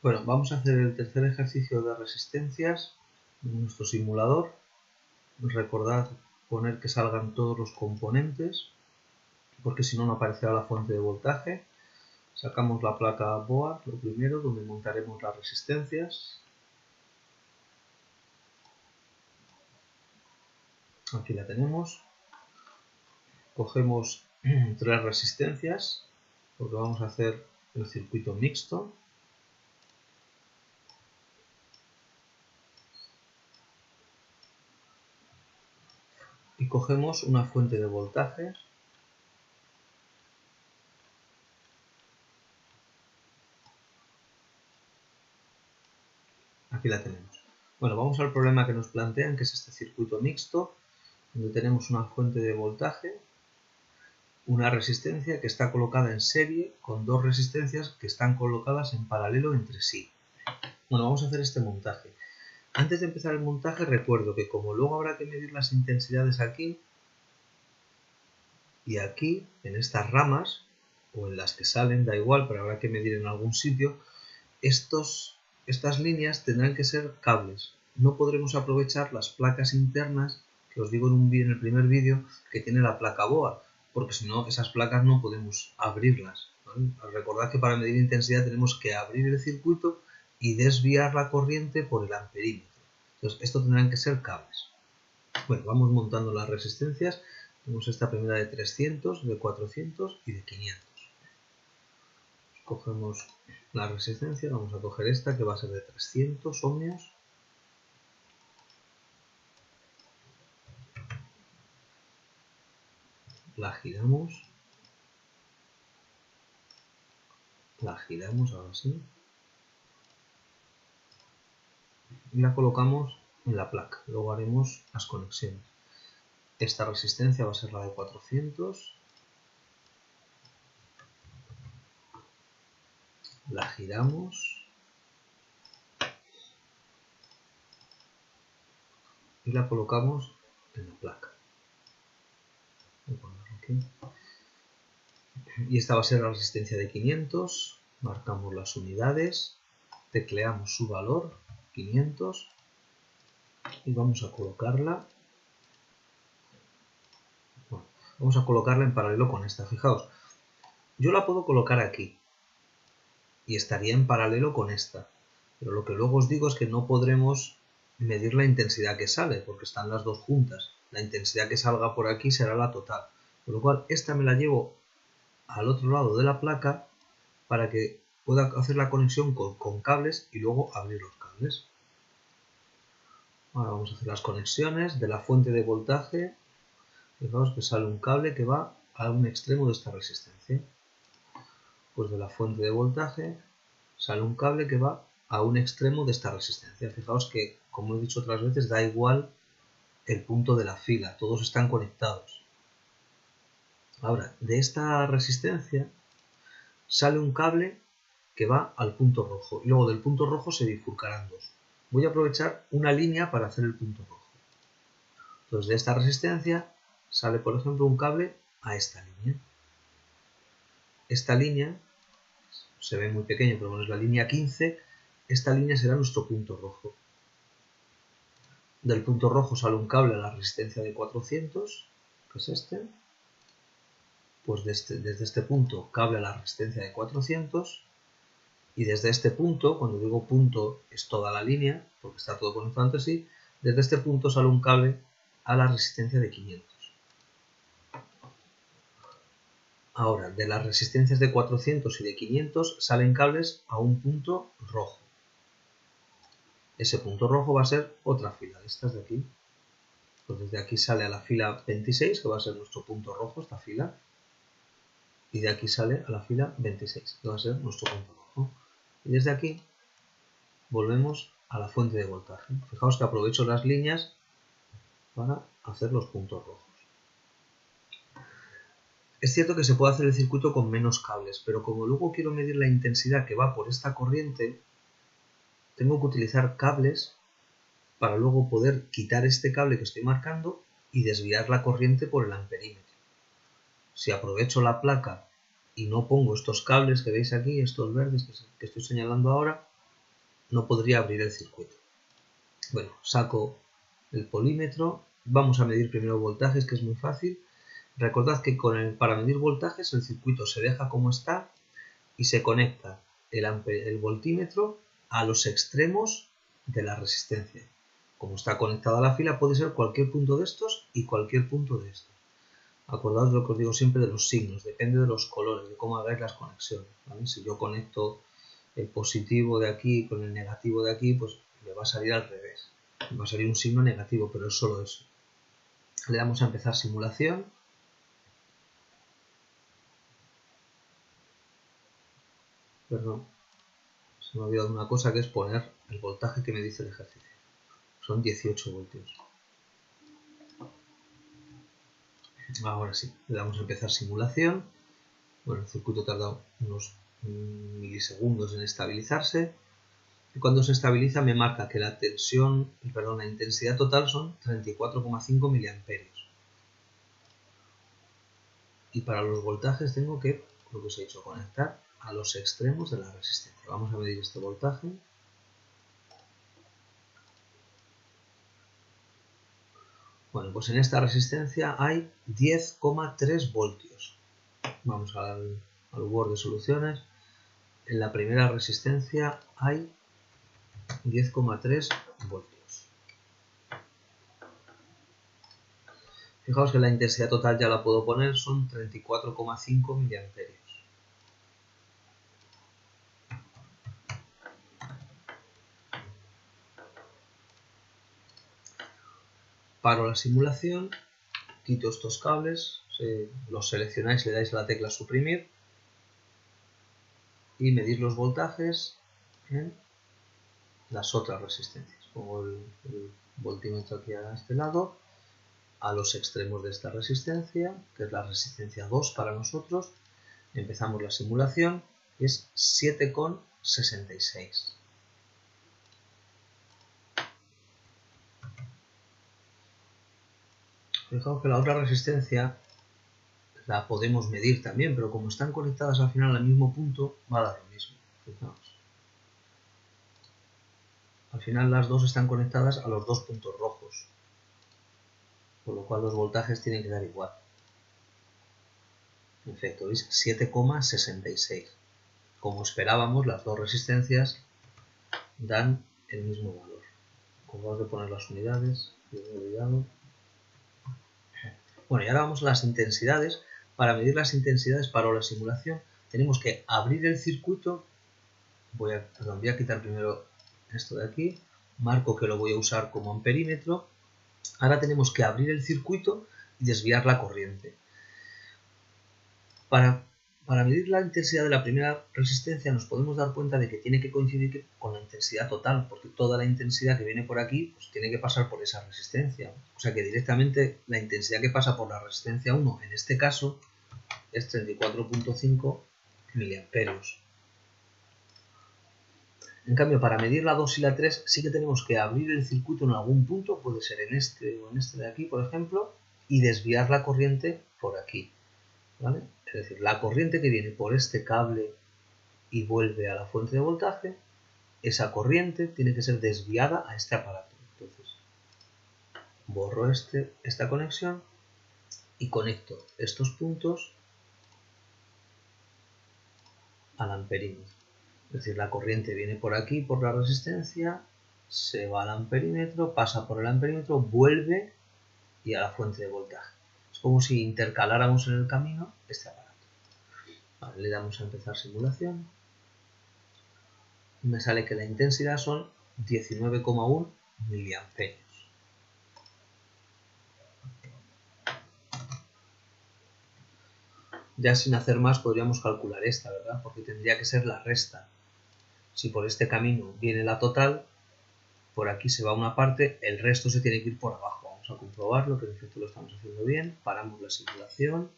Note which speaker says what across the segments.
Speaker 1: Bueno, vamos a hacer el tercer ejercicio de resistencias en nuestro simulador. Recordad poner que salgan todos los componentes, porque si no, no aparecerá la fuente de voltaje. Sacamos la placa board, lo primero, donde montaremos las resistencias. Aquí la tenemos. Cogemos tres resistencias, porque vamos a hacer el circuito mixto. Y cogemos una fuente de voltaje. Aquí la tenemos. Bueno, vamos al problema que nos plantean, que es este circuito mixto, donde tenemos una fuente de voltaje, una resistencia que está colocada en serie con dos resistencias que están colocadas en paralelo entre sí. Bueno, vamos a hacer este montaje. Antes de empezar el montaje, recuerdo que como luego habrá que medir las intensidades aquí y aquí, en estas ramas, o en las que salen, da igual, pero habrá que medir en algún sitio, estas líneas tendrán que ser cables. No podremos aprovechar las placas internas, que os digo en el primer vídeo, que tiene la placa board, porque si no, esas placas no podemos abrirlas, ¿vale? Recordad que para medir intensidad tenemos que abrir el circuito y desviar la corriente por el amperímetro. Entonces, esto tendrán que ser cables. Bueno, vamos montando las resistencias. Tenemos esta primera de 300, de 400 y de 500. Cogemos la resistencia, vamos a coger esta que va a ser de 300 ohmios. La giramos ahora sí, y la colocamos en la placa. Luego haremos las conexiones. Esta resistencia va a ser la de 400, la giramos y la colocamos en la placa. Voy a ponerlo aquí. Y esta va a ser la resistencia de 500, marcamos las unidades, tecleamos su valor, 500, y vamos a colocarla. Bueno, vamos a colocarla en paralelo con esta. Fijaos, yo la puedo colocar aquí y estaría en paralelo con esta, pero lo que luego os digo es que no podremos medir la intensidad que sale, porque están las dos juntas. La intensidad que salga por aquí será la total, con lo cual esta me la llevo al otro lado de la placa para que pueda hacer la conexión con cables y luego abrir los cables. Ahora vamos a hacer las conexiones de la fuente de voltaje. Fijaos que sale un cable que va a un extremo de esta resistencia. Pues de la fuente de voltaje sale un cable que va a un extremo de esta resistencia. Fijaos que, como he dicho otras veces, da igual el punto de la fila, todos están conectados. Ahora, de esta resistencia sale un cable que va al punto rojo y luego del punto rojo se bifurcarán dos. Voy a aprovechar una línea para hacer el punto rojo. Entonces de esta resistencia sale, por ejemplo, un cable a esta línea. Esta línea se ve muy pequeño, pero bueno, es la línea 15. Esta línea será nuestro punto rojo. Del punto rojo sale un cable a la resistencia de 400, que es este. Pues desde este punto cable a la resistencia de 400. Y desde este punto, cuando digo punto es toda la línea, porque está todo conectado entre sí, desde este punto sale un cable a la resistencia de 500. Ahora, de las resistencias de 400 y de 500 salen cables a un punto rojo. Ese punto rojo va a ser otra fila de estas de aquí. Pues desde aquí sale a la fila 26, que va a ser nuestro punto rojo, esta fila. Y de aquí sale a la fila 26, que va a ser nuestro punto rojo. Y desde aquí volvemos a la fuente de voltaje. Fijaos que aprovecho las líneas para hacer los puntos rojos. Es cierto que se puede hacer el circuito con menos cables, pero como luego quiero medir la intensidad que va por esta corriente, tengo que utilizar cables para luego poder quitar este cable que estoy marcando y desviar la corriente por el amperímetro. Si aprovecho la placa y no pongo estos cables que veis aquí, estos verdes que estoy señalando ahora, no podría abrir el circuito. Bueno, saco el polímetro, vamos a medir primero voltajes, que es muy fácil. Recordad que para medir voltajes el circuito se deja como está y se conecta el voltímetro a los extremos de la resistencia. Como está conectada a la fila, puede ser cualquier punto de estos y cualquier punto de estos. Acordaos lo que os digo siempre de los signos, depende de los colores, de cómo hagáis las conexiones, ¿vale? Si yo conecto el positivo de aquí con el negativo de aquí, pues me va a salir al revés. Me va a salir un signo negativo, pero es solo eso. Le damos a empezar simulación. Perdón, se me ha olvidado una cosa, que es poner el voltaje que me dice el ejercicio. Son 18 voltios. Ahora sí, le damos a empezar simulación. Bueno, el circuito tarda unos milisegundos en estabilizarse. Y cuando se estabiliza me marca que la la intensidad total son 34,5 miliamperios. Y para los voltajes tengo que, lo que os he dicho, conectar a los extremos de la resistencia. Vamos a medir este voltaje. Bueno, pues en esta resistencia hay 10,3 voltios. Vamos al Word de soluciones. En la primera resistencia hay 10,3 voltios. Fijaos que la intensidad total ya la puedo poner, son 34,5 miliamperios. Paro la simulación, quito estos cables, los seleccionáis, le dais a la tecla suprimir y medís los voltajes en las otras resistencias. Pongo el voltímetro aquí a este lado, a los extremos de esta resistencia, que es la resistencia 2 para nosotros. Empezamos la simulación y es 7,66. Fijaos que la otra resistencia la podemos medir también, pero como están conectadas al final al mismo punto, va a dar lo mismo. Fijaos. Al final las dos están conectadas a los dos puntos rojos, por lo cual los voltajes tienen que dar igual. En efecto, ¿veis? 7,66. Como esperábamos, las dos resistencias dan el mismo valor. Acordad de poner las unidades, que me he olvidado. Bueno, y ahora vamos a las intensidades. Para medir las intensidades para la simulación tenemos que abrir el circuito. Voy a quitar primero esto de aquí. Marco que lo voy a usar como amperímetro. Ahora tenemos que abrir el circuito y desviar la corriente. Para medir la intensidad de la primera resistencia nos podemos dar cuenta de que tiene que coincidir con la intensidad total, porque toda la intensidad que viene por aquí pues tiene que pasar por esa resistencia. O sea que directamente la intensidad que pasa por la resistencia 1, en este caso, es 34,5 miliamperios. En cambio, para medir la 2 y la 3 sí que tenemos que abrir el circuito en algún punto, puede ser en este o en este de aquí, por ejemplo, y desviar la corriente por aquí, ¿vale? Es decir, la corriente que viene por este cable y vuelve a la fuente de voltaje, esa corriente tiene que ser desviada a este aparato. Entonces, borro esta conexión y conecto estos puntos al amperímetro. Es decir, la corriente viene por aquí, por la resistencia, se va al amperímetro, pasa por el amperímetro, vuelve y a la fuente de voltaje. Es como si intercaláramos en el camino este aparato. Vale, le damos a empezar simulación. Me sale que la intensidad son 19,1 miliamperios. Ya sin hacer más podríamos calcular esta, ¿verdad? Porque tendría que ser la resta. Si por este camino viene la total, por aquí se va una parte, el resto se tiene que ir por abajo. Vamos a comprobarlo, que en efecto lo estamos haciendo bien. Paramos la simulación,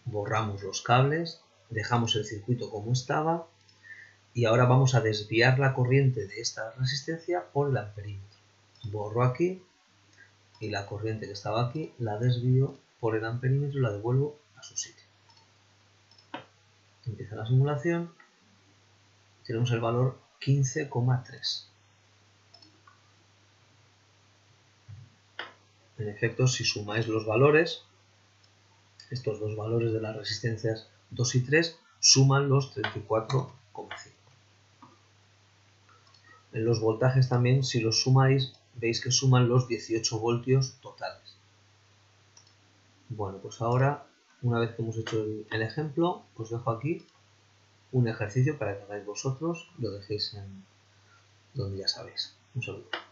Speaker 1: borramos los cables, dejamos el circuito como estaba y ahora vamos a desviar la corriente de esta resistencia por el amperímetro. Borro aquí y la corriente que estaba aquí la desvío por el amperímetro y la devuelvo a su sitio. Empieza la simulación. Tenemos el valor 15,3. En efecto, si sumáis los valores, estos dos valores de las resistencias 2 y 3 suman los 34,5. En los voltajes también, si los sumáis, veis que suman los 18 voltios totales. Bueno, pues ahora, una vez que hemos hecho el ejemplo, os dejo aquí un ejercicio para que hagáis vosotros y lo dejéis en donde ya sabéis. Un saludo.